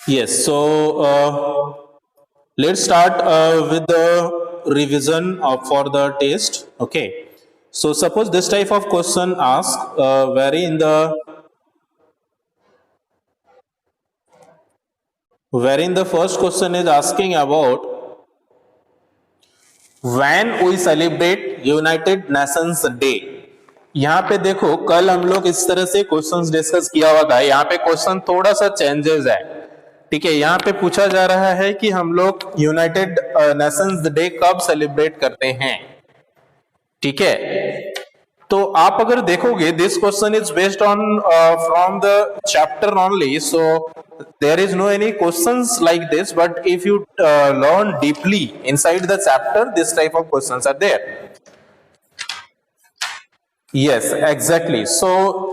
Yes, so let's start with the revision for the test. Okay, so suppose this type of question ask wherein the first question is asking about when we celebrate United Nations Day. यहाँ पे देखो कल हम लोग इस तरह से questions discuss किया हुआ था, यहाँ पे क्वेश्चन थोड़ा सा चेंजेस है। ठीक है, यहाँ पे पूछा जा रहा है कि हम लोग यूनाइटेड नेशंस डे कब सेलिब्रेट करते हैं। ठीक है, तो आप अगर देखोगे this question is based on from the chapter only, so there is no any questions like this, but if you learn deeply inside the chapter this type of questions are there. Yes, exactly. So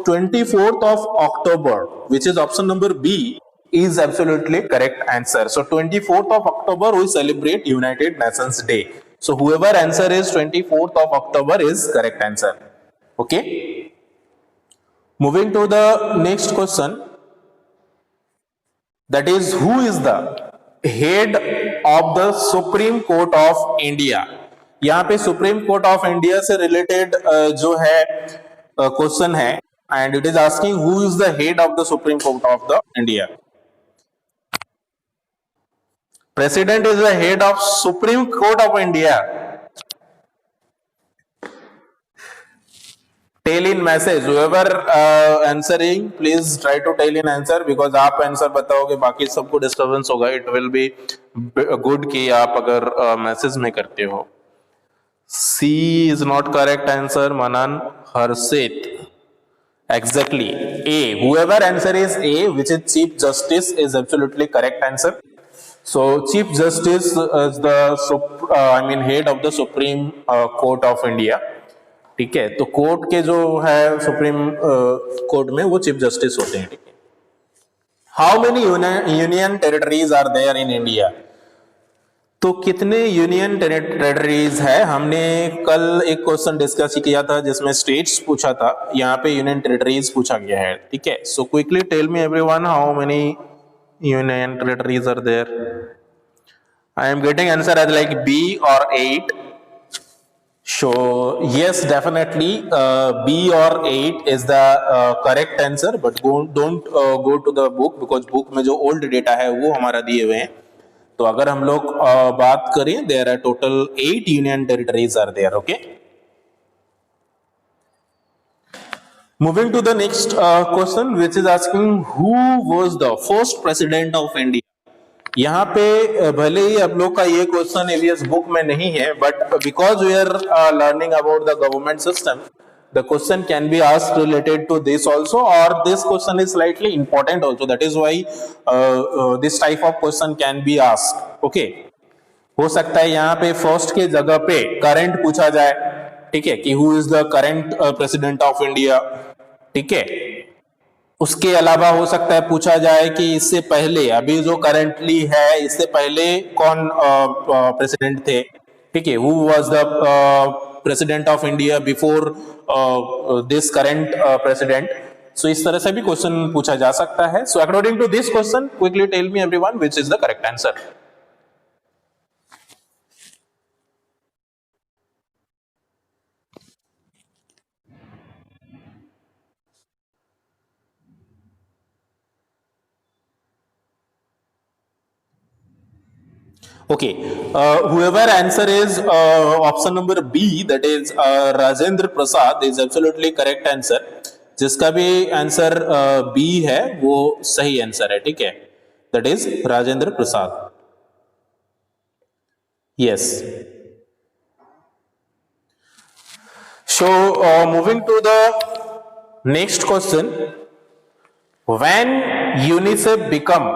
24th of October, which is option number B, is absolutely correct answer. So 24th of October we celebrate United Nations Day. So whoever answer is 24th of October is correct answer. Okay. Moving to the next question, that is who is the head of the Supreme Court of India. यहाँ पे Supreme Court of India से related जो है question है, and it is asking who is the head of the Supreme Court of the India. President is the head of Supreme Court of India. Tell in message whoever answering please try to tell in answer, because आप answer बताओगे बाकी सबको disturbance होगा. It will be good कि आप अगर message में करते हो. C is not correct answer, Manan. Harshit. Exactly. A. Whoever answer is A, which is Chief Justice, is absolutely correct answer. So Chief Justice is the head of the Supreme Court of India. ठीक है, तो court के जो है supreme court में वो chief justice होते हैं. ठीक है. How many union territories are there in India. तो कितने यूनियन टेरिटरीज है, हमने कल एक क्वेश्चन डिस्कस किया था जिसमें स्टेट्स पूछा था, यहाँ पे यूनियन टेरिटरीज पूछा गया है. ठीक है, so quickly tell me everyone how many union territories are there. I am getting answer as like B or 8. So yes, definitely B or 8 is the correct answer, but don't go to the book, because book में जो old data है वो हमारा दिए हुए हैं. तो अगर हम लोग बात करें, there are total 8 union territories are there. Okay. Moving to the next question which is asking who was the first President of India. यहाँ पे भले ही आप लोग का ये क्वेश्चन एवीएस बुक में नहीं है, but because we are learning about the government system, the question can be asked related to this also, or this question is slightly important also. That is why this type of question can be asked. Okay. हो सकता है यहाँ पे first के जगह पे current पूछा जाए. ठीक है, कि who is the current president of India. ठीक है, उसके अलावा हो सकता है पूछा जाए कि इससे पहले अभी जो करंटली है इससे पहले कौन प्रेसिडेंट थे. ठीक है, who was the president of India before this current president. So इस तरह से भी क्वेश्चन पूछा जा सकता है. So according to this question quickly tell me everyone which is the correct answer. Okay, whoever answer is option number B, that is Rajendra Prasad, is absolutely correct answer. जिसका भी आंसर B है वो सही answer है. ठीक है, that is Rajendra Prasad. Yes. So moving to the next question, when UNICEF become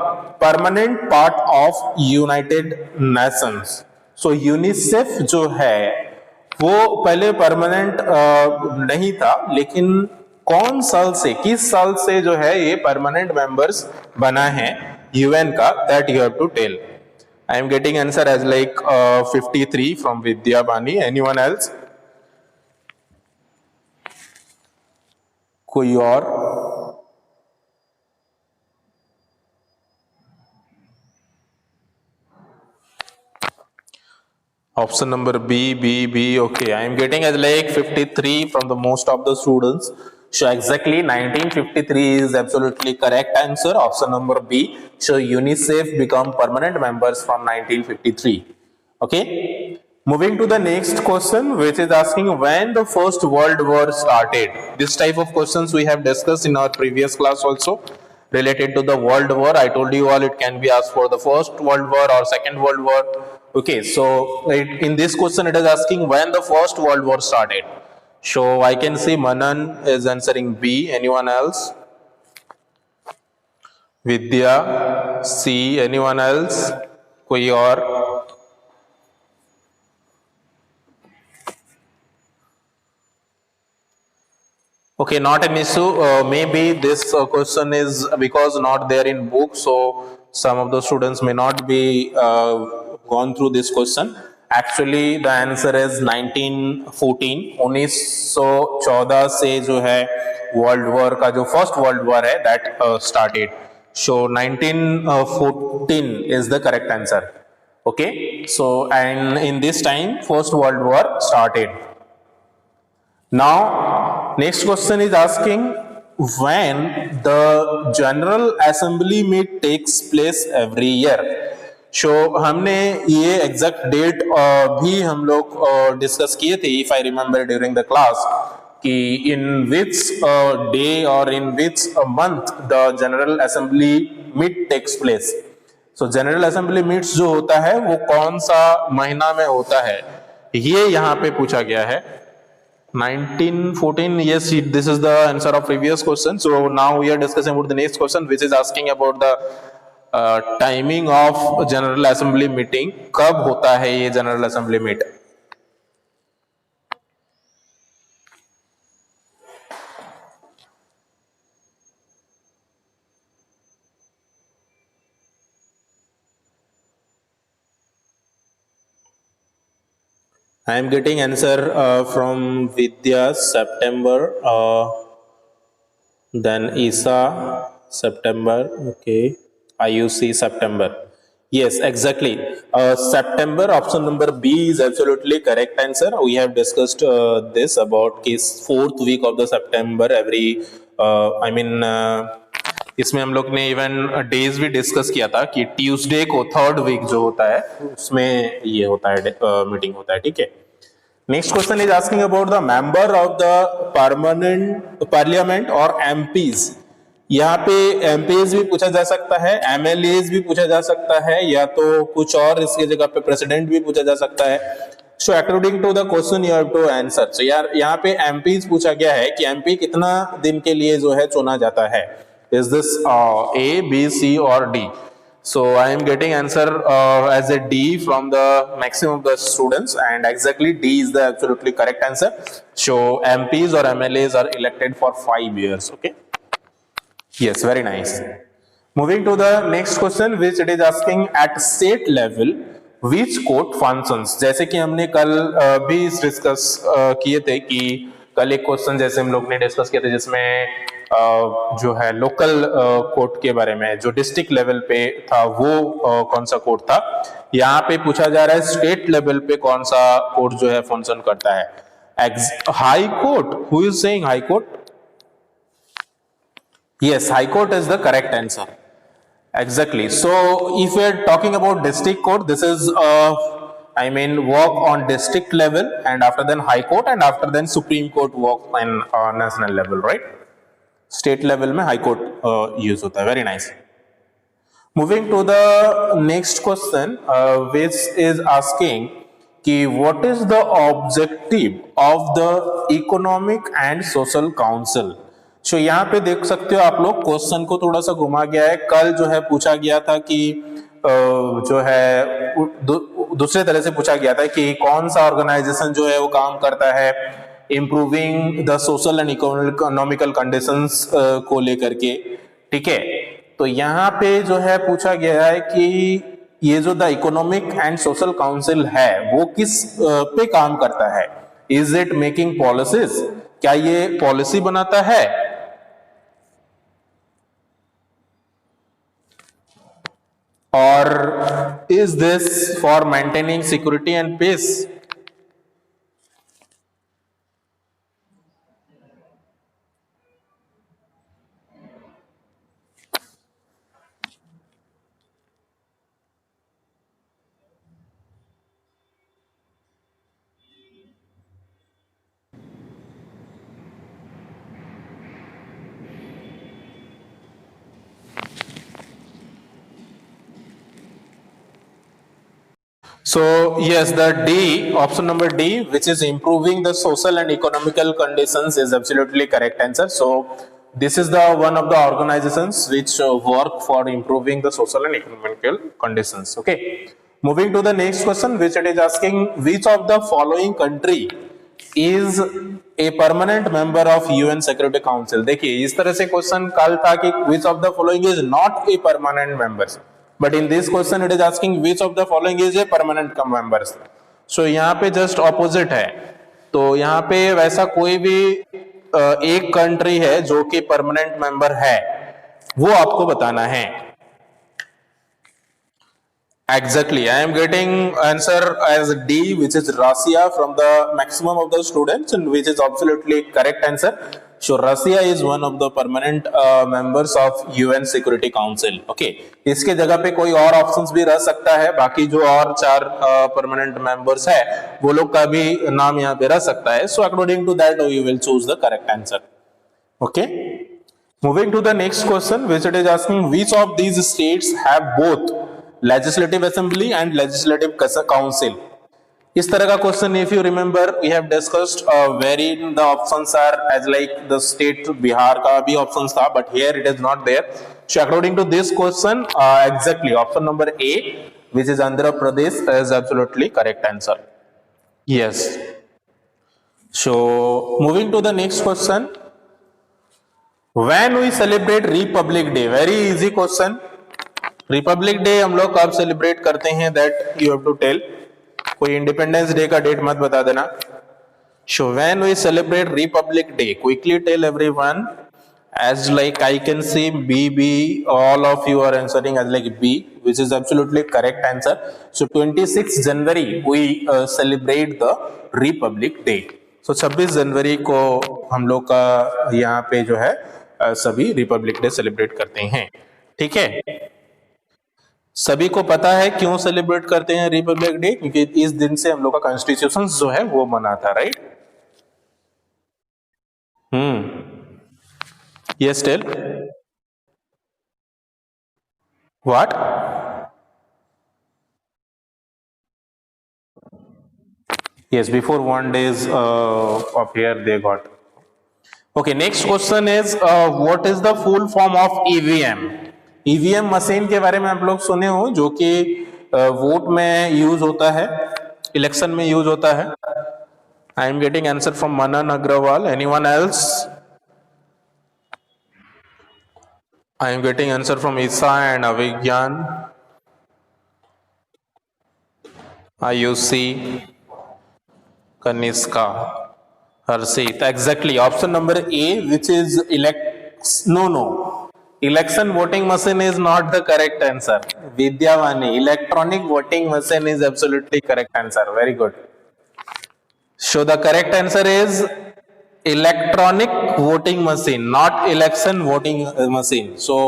permanent part of United Nations. So UNICEF जो है वो पहले परमानेंट नहीं था, लेकिन कौन साल से किस साल से जो है ये परमानेंट मेंबर्स बना है यूएन का, that you have to tell. I am getting answer as like 53 from Vidya Bani. Anyone else? कोई और? Option number B. Okay, I am getting as like 53 from the most of the students. So exactly 1953 is absolutely correct answer. Option number B. So UNICEF become permanent members from 1953. Okay. Moving to the next question, which is asking when the First World War started. This type of questions we have discussed in our previous class also related to the World War. I told you all it can be asked for the First World War or Second World War. Okay, so in this question it is asking when the First World War started. So I can see Manan is answering B. Anyone else? Vidya, C. Anyone else? कोई और? Okay, not an issue. Maybe this question is because not there in book, so some of the students may not be gone through this question. Actually, the answer is 1914. 1914 से जो है world war का जो first world war है that started. So 1914 is the correct answer. Okay, so and in this time first world war started. Now, next question is asking when the General Assembly meet takes place every year. So हमने ये exact date भी हम लोग discuss किए थे if I remember during the class कि in which day और in which month the general assembly meet takes place. So general assembly meets जो होता है वो कौन सा महीना में होता है ये यहाँ पे पूछा गया है. 1914, yes, this is the answer of previous question. So now we are discussing about the next question, which is asking about the timing of general assembly meeting. कब होता है ये general assembly meet? I am getting answer from Vidya September, then Isa September, okay, IUC September. Yes, exactly. September, option number B is absolutely correct answer. We have discussed this about case fourth week of the September every इसमें हम लोग ने even days भी discuss किया था कि Tuesday को third week जो होता है उसमें ये होता है मीटिंग होता है. ठीक है. Next question is asking about the member of the permanent parliament और एमपीज. यहाँ पे एमपीज भी पूछा जा सकता है, एमएलएज भी पूछा जा सकता है, या तो कुछ और इसके जगह पे प्रेसिडेंट भी पूछा जा सकता है. So according to the question you have to answer. So यार यहाँ पे एमपीज पूछा गया है कि एमपी कितना दिन के लिए जो है चुना जाता है. Is this A, B, C or D? So I am getting answer as a D from the maximum of the students, and exactly D is the absolutely correct answer. So MPs or MLAs are elected for 5 years. Okay. Yes, very nice. Moving to the next question, which it is asking at state level which court functions. जैसे कि हमने कल भी discuss किए थे कि कल एक क्वेश्चन जैसे हम लोग ने डिस्कस किया था जिसमें जो है लोकल कोर्ट के बारे में, जो डिस्ट्रिक्ट लेवल पे था वो कौन सा कोर्ट था. यहाँ पे पूछा जा रहा है स्टेट लेवल पे कौन सा कोर्ट जो है फंक्शन करता है. High court. Who is saying hi court? Yes, high court is the correct answer. Exactly. So if we are talking about district court, this is work on district level, and after then high court, and after then supreme court work on national level, right? State level में high court use होता है. Very nice. Moving to the next question, which is asking कि what is the objective of the economic and social council. So यहाँ पे देख सकते हो आप लोग क्वेश्चन को थोड़ा सा घुमा गया है. कल जो है पूछा गया था कि जो है दूसरे तरह से पूछा गया था कि कौन सा ऑर्गेनाइजेशन जो है वो काम करता है improving the social and economical conditions को लेकर के. ठीक है. तो यहाँ पे जो है पूछा गया है कि ये जो the economic and social council है वो किस पे काम करता है. Is it making policies. क्या ये पॉलिसी बनाता है, और Is this for maintaining security and peace? So yes, the D, option number D, which is improving the social and economical conditions, is absolutely correct answer. So this is the one of the organizations which work for improving the social and economical conditions. Okay. Moving to the next question, which it is asking, which of the following country is a permanent member of UN Security Council? देखिए इस तरह से question कल था कि which of the following is not a permanent member, but in this question it is asking which of the following is a permanent members. So यहाँ पे just opposite है, तो यहाँ पे वैसा कोई भी एक कंट्री है जो कि परमानेंट मेंबर है, वो आपको बताना है. Exactly, I am getting answer as D, which is Russia from the maximum of the students, and which is absolutely correct answer. So Russia is one of the permanent members of UN Security Council. Okay, इसके जगह पे कोई और options भी रह सकता है, बाकी जो और चार परमानेंट मेंबर्स है वो लोग का भी नाम यहाँ पे रह सकता है. So according to that you will choose the correct answer. Okay, moving to the next question, which it is asking, which of these states have both legislative assembly and legislative council? इस तरह का question if you remember we have discussed wherein the options are as like the state Bihar का भी options था, but here it is not there. So according to this question exactly option number A, which is Andhra Pradesh, is absolutely correct answer. Yes. So moving to the next question, when we celebrate Republic Day? Very easy question. Republic Day हम लोग कब celebrate करते हैं, that you have to tell. कोई Independence Day का date मत बता देना. So when we celebrate Republic Day, quickly tell everyone. as like I can see B, all of you are answering as like B, which is absolutely correct answer. So 26 January we celebrate the Republic Day. So 26 जनवरी को हम लोग का यहाँ पे जो है सभी Republic day celebrate करते हैं. ठीक है, सभी को पता है क्यों सेलिब्रेट करते हैं रिपब्लिक डे, क्योंकि इस दिन से हम लोग का कॉन्स्टिट्यूशन जो है वो बना था, right. Yes tell what. yes, before 1 days of here they got. Okay, next question is what is the full form of EVM? EVM machine के बारे में आप लोग सुने हो, जो कि वोट में यूज होता है, इलेक्शन में यूज होता है. I am getting answer from Manan Agarwal. Anyone else? I am getting answer from Isa and Abhigyan, Ayushi, Kanishka, Harshit. Exactly option number A, which is no election voting machine is not the correct answer. Vidyavani, electronic voting machine is absolutely correct answer. Very good. So the correct answer is electronic voting machine, not election voting machine. So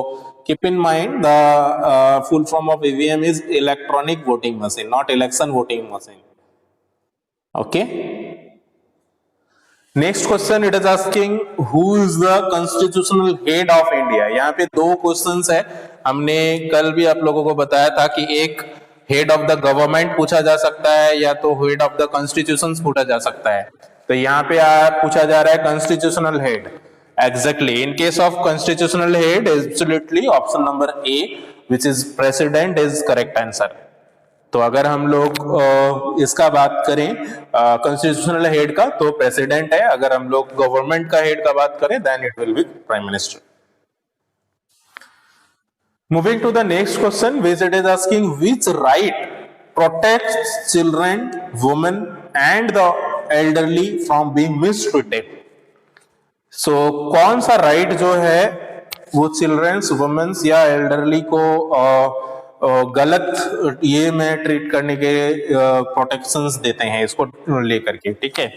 keep in mind the full form of EVM is electronic voting machine, not election voting machine. Okay. Next question it is asking who is the constitutional head of India. यहाँ पे दो questions है. हमने कल भी आप लोगों को बताया था कि एक हेड ऑफ द गवर्नमेंट पूछा जा सकता है या तो हेड ऑफ द कॉन्स्टिट्यूशन पूछा जा सकता है. तो यहाँ पे पूछा जा रहा है constitutional head. Exactly, in case of constitutional head absolutely option number A, which is president, is correct answer. तो अगर हम लोग इसका बात करें कॉन्स्टिट्यूशनल हेड का, तो प्रेसिडेंट है. अगर हम लोग गवर्नमेंट का हेड का बात करें, then it will be prime minister. Moving to the next question, which it is asking which right protects children, women and the elderly from being mistreated. So कौन सा राइट जो है वो चिल्ड्रंस, वुमेन्स या elderly को गलत ये में ट्रीट करने के प्रोटेक्शंस देते हैं इसको लेकर के, ठीक है।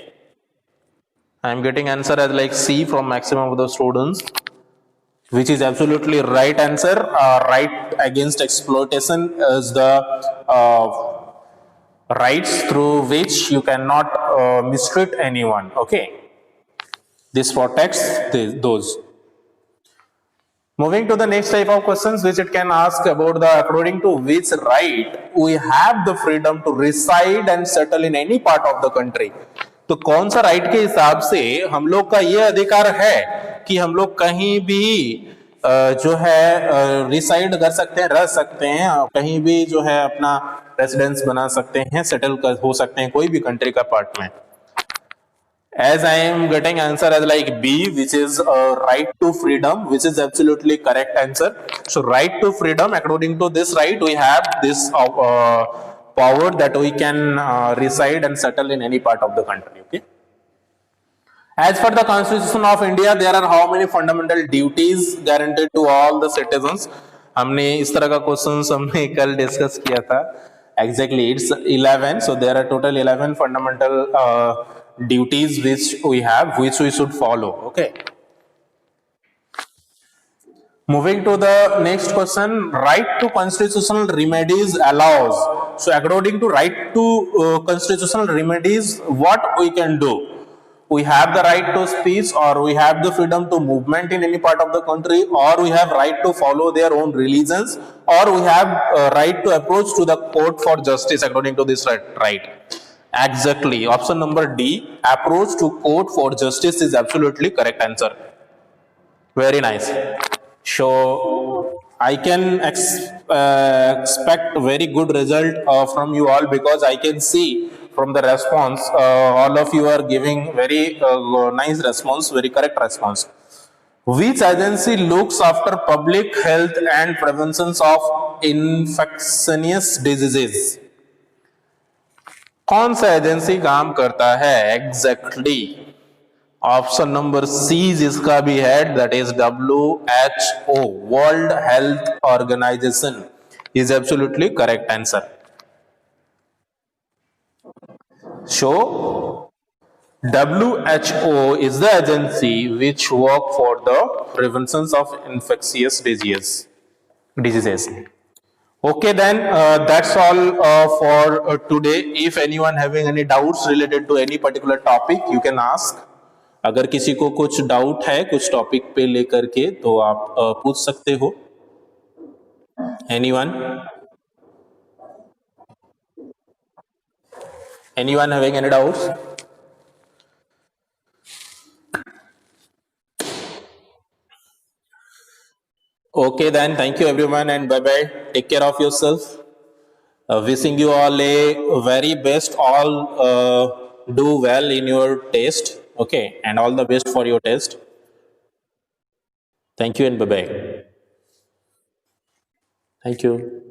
I am getting answer as like C from maximum of the students, which is absolutely right answer. Right against exploitation is the uh, rights through which you cannot mistreat anyone. Okay, this protects those. Moving to the next type of questions which it can ask about the according to which right we have the freedom to reside and settle in any part of the country. तो कौन सा right के हिसाब से हम लोग का ये अधिकार है कि हम लोग कहीं भी जो है रिसाइड कर सकते हैं, रह सकते हैं, कहीं भी जो है अपना रेसिडेंस बना सकते हैं, सेटल हो सकते हैं कोई भी कंट्री का पार्ट में। As I am getting answer as like B, which is right to freedom, which is absolutely correct answer. So right to freedom, according to this right, we have this power that we can reside and settle in any part of the country. Okay. As per the Constitution of India, there are how many fundamental duties guaranteed to all the citizens? हमने इस तरह का question हमने कल discuss किया था। Exactly, it's 11. So there are total 11 fundamental duties which we have, which we should follow. Okay. Moving to the next question, right to constitutional remedies allows. So according to right to constitutional remedies, what we can do? We have the right to speech, or we have the freedom to movement in any part of the country, or we have right to follow their own religions, or we have right to approach to the court for justice according to this right. Exactly, option number D, approach to court for justice is absolutely correct answer. Very nice. So I can expect very good result from you all, because I can see from the response all of you are giving very nice response, very correct response. Which agency looks after public health and prevention of infectious diseases? कौन सा agency काम करता है? Exactly option number C जिसका भी head, that is WHO, World Health Organization, is absolutely correct answer. So WHO is the agency which work for the prevention of infectious diseases. Okay, then that's all for today. If anyone having any doubts related to any particular topic, you can ask. अगर किसी को कुछ doubt है कुछ topic पे लेकर के तो आप पूछ सकते हो. Anyone having any doubts? Okay, then thank you everyone and bye bye. Take care of yourself. Wishing you all a very best. All do well in your test. Okay, and all the best for your test. Thank you and bye bye. Thank you.